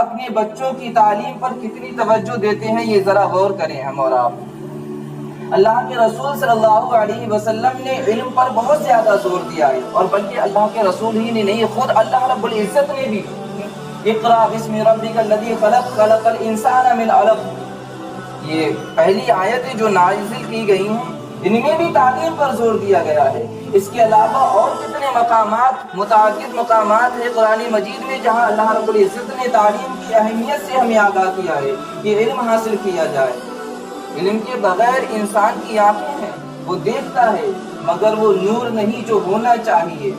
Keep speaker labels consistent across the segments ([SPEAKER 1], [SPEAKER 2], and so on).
[SPEAKER 1] اپنے بچوں کی تعلیم پر کتنی توجہ دیتے ہیں، یہ ذرا غور کریں ہم اور آپ۔ اللہ کے رسول صلی اللہ علیہ وسلم نے علم پر بہت زیادہ زور دیا ہے، اور بلکہ اللہ کے رسول ہی نے نہیں، خود اللہ رب العزت نے بھی اقرا بسم ربک الذی خلق خلق الانسان من علق، یہ پہلی آیتیں جو نازل کی گئی ہیں ان میں بھی تعلیم پر زور دیا گیا ہے۔ اس کے علاوہ اور کتنے مقامات، متعدد مقامات ہیں قرآن مجید میں جہاں اللہ رب العزت نے تعلیم کی اہمیت سے ہمیں آگاہ کیا ہے کہ علم حاصل کیا جائے۔ علم کے بغیر انسان کی آنکھیں ہیں، وہ دیکھتا ہے مگر وہ نور نہیں جو ہونا چاہیے،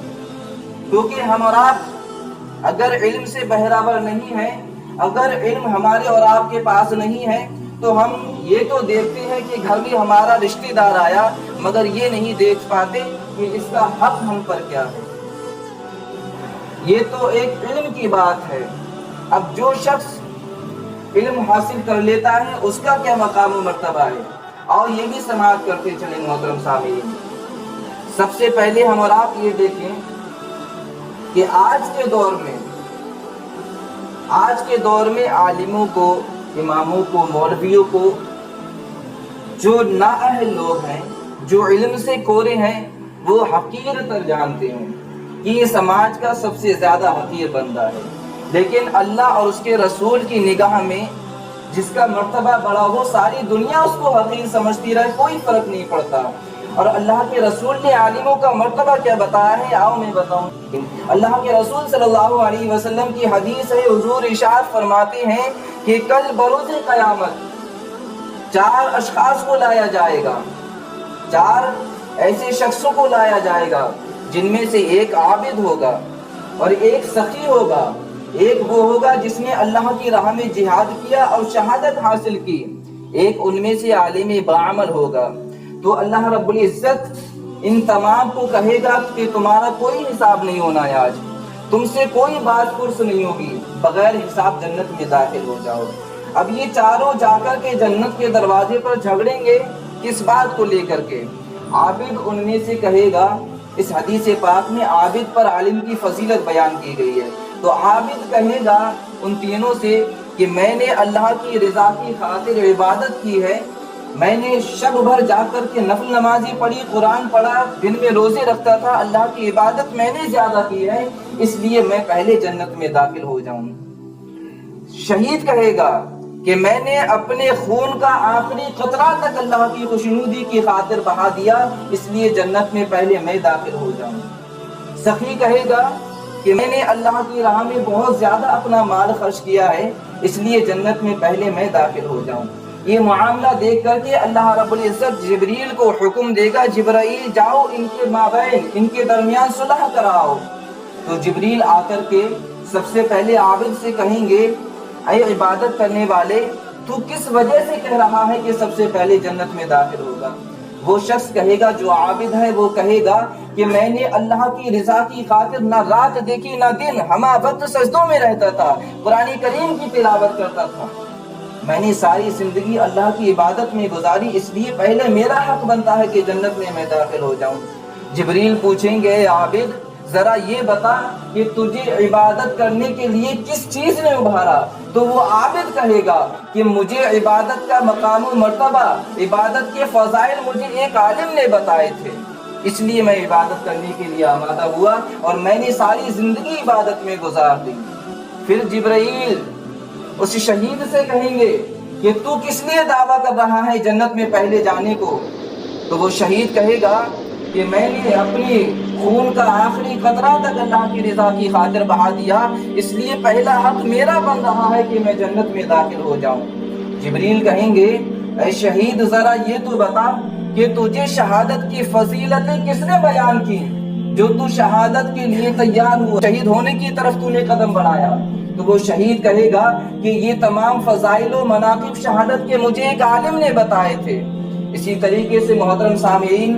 [SPEAKER 1] کیونکہ ہم اور آپ اگر علم سے بہراور نہیں ہیں، اگر علم ہمارے اور آپ کے پاس نہیں ہے تو ہم یہ تو دیکھتے ہیں کہ گھر میں ہمارا رشتہ دار آیا، مگر یہ نہیں دیکھ پاتے کہ اس کا حق ہم پر کیا ہے۔ یہ تو ایک علم کی بات ہے۔ اب جو شخص علم حاصل کر لیتا ہے اس کا کیا مقام و مرتبہ ہے، اور یہ بھی سماعت کرتے چلیں محترم سامعین۔ سب سے پہلے ہم اور آپ یہ دیکھیں کہ آج کے دور میں عالموں کو، اماموں کو، مولویوں کو، جو نااہل لوگ ہیں، جو علم سے کورے ہیں، وہ حقیر تر جانتے ہیں کہ یہ سماج کا سب سے زیادہ حقیر بندہ ہے، لیکن اللہ اور اس کے رسول کی نگاہ میں جس کا مرتبہ بڑا ہو ساری دنیا اس کو حقیر سمجھتی رہے، کوئی فرق نہیں پڑتا۔ اور اللہ کے رسول نے عالموں کا مرتبہ کیا بتایا ہے، آؤ میں بتاؤں۔ اللہ کے رسول صلی اللہ علیہ وسلم کی حدیث ہے، حضور ارشاد فرماتے ہیں کہ کل بروز قیامت 4 اشخاص کو لایا جائے گا، 4 ایسے شخصوں کو لایا جائے گا جن میں سے ایک عابد ہوگا اور ایک سخی ہوگا، ایک وہ ہوگا جس نے اللہ کی راہ میں جہاد کیا اور شہادت حاصل کی، ایک ان میں سے عالم باعمل ہوگا۔ تو اللہ رب العزت ان تمام کو کہے گا کہ تمہارا کوئی حساب نہیں ہونا ہے، آج تم سے کوئی بات پرس نہیں ہوگی، بغیر حساب جنت میں داخل ہو جاؤ۔ اب یہ چاروں جا کر کے جنت کے دروازے پر جھگڑیں گے، کس بات کو لے کر کے؟ عابد ان میں سے کہے گا، اس حدیث پاک میں عابد پر عالم کی فضیلت بیان کی گئی ہے، تو عابد کہے گا ان تینوں سے کہ میں نے اللہ کی رضا کی خاطر عبادت کی ہے، میں نے شب بھر جا کر کے نفل نمازی پڑھی، قرآن پڑھا، دن میں روزے رکھتا تھا، اللہ کی عبادت میں نے زیادہ کی ہے، اس لیے میں پہلے جنت میں داخل ہو جاؤں۔ شہید کہے گا کہ میں نے اپنے خون کا آخری قطرہ تک اللہ کی خوشنودی کی خاطر بہا دیا، اس لیے جنت میں پہلے میں داخل ہو جاؤں۔ سخی کہے گا کہ میں نے اللہ کی راہ میں بہت زیادہ اپنا مال خرچ کیا ہے، اس لیے جنت میں پہلے میں داخل ہو جاؤں۔ یہ معاملہ دیکھ کر کے اللہ رب العزت جبریل کو حکم دے گا، جبرائیل جاؤ ان کے مابین، ان کے درمیان صلح کراؤ۔ تو جبریل آ کر کے سب سے پہلے عابد سے کہیں گے، اے عبادت کرنے والے، تو کس وجہ سے کہہ رہا ہے کہ سب سے پہلے جنت میں داخل ہوگا؟ وہ شخص کہے گا، جو عابد ہے وہ کہے گا کہ میں نے اللہ کی رضا کی خاطر نہ رات دیکھی نہ دن، ہمہ وقت سجدوں میں رہتا تھا، قرآن کریم کی تلاوت کرتا تھا، میں نے ساری زندگی اللہ کی عبادت میں گزاری، اس لیے پہلے میرا حق بنتا ہے کہ جنت میں داخل ہو جاؤں۔ جبریل پوچھیں گے، عابد ذرا یہ بتا کہ تجھے عبادت کرنے کے لیے کس چیز نے ابھارا؟ تو وہ عابد کہے گا کہ مجھے عبادت کا مقام و مرتبہ، عبادت کے فضائل مجھے ایک عالم نے بتائے تھے، اس لیے میں عبادت کرنے کے لیے آمادہ ہوا اور میں نے ساری زندگی عبادت میں گزار دی۔ پھر جبرائیل اس شہید سے کہیں گے کہ تو کس لیے دعویٰ کر رہا ہے جنت میں پہلے جانے کو؟ تو وہ شہید کہے گا کہ میں نے اپنی خون کا آخری قطرہ تک اللہ کی رضا کی خاطر بہا دیا، اس لیے پہلا حق میرا بن رہا ہے کہ میں جنت میں داخل ہو جاؤں۔ جبریل کہیں گے، اے شہید ذرا یہ تو بتا کہ تجھے شہادت کی فضیلتیں کس نے بیان کی جو تو شہادت کے لیے تیار ہوا، شہید ہونے کی طرف تو نے قدم بڑھایا؟ تو وہ شہید کہے گا کہ یہ تمام فضائل و مناقب شہادت کے مجھے ایک عالم نے بتائے تھے۔ اسی طریقے سے محترم سامعین،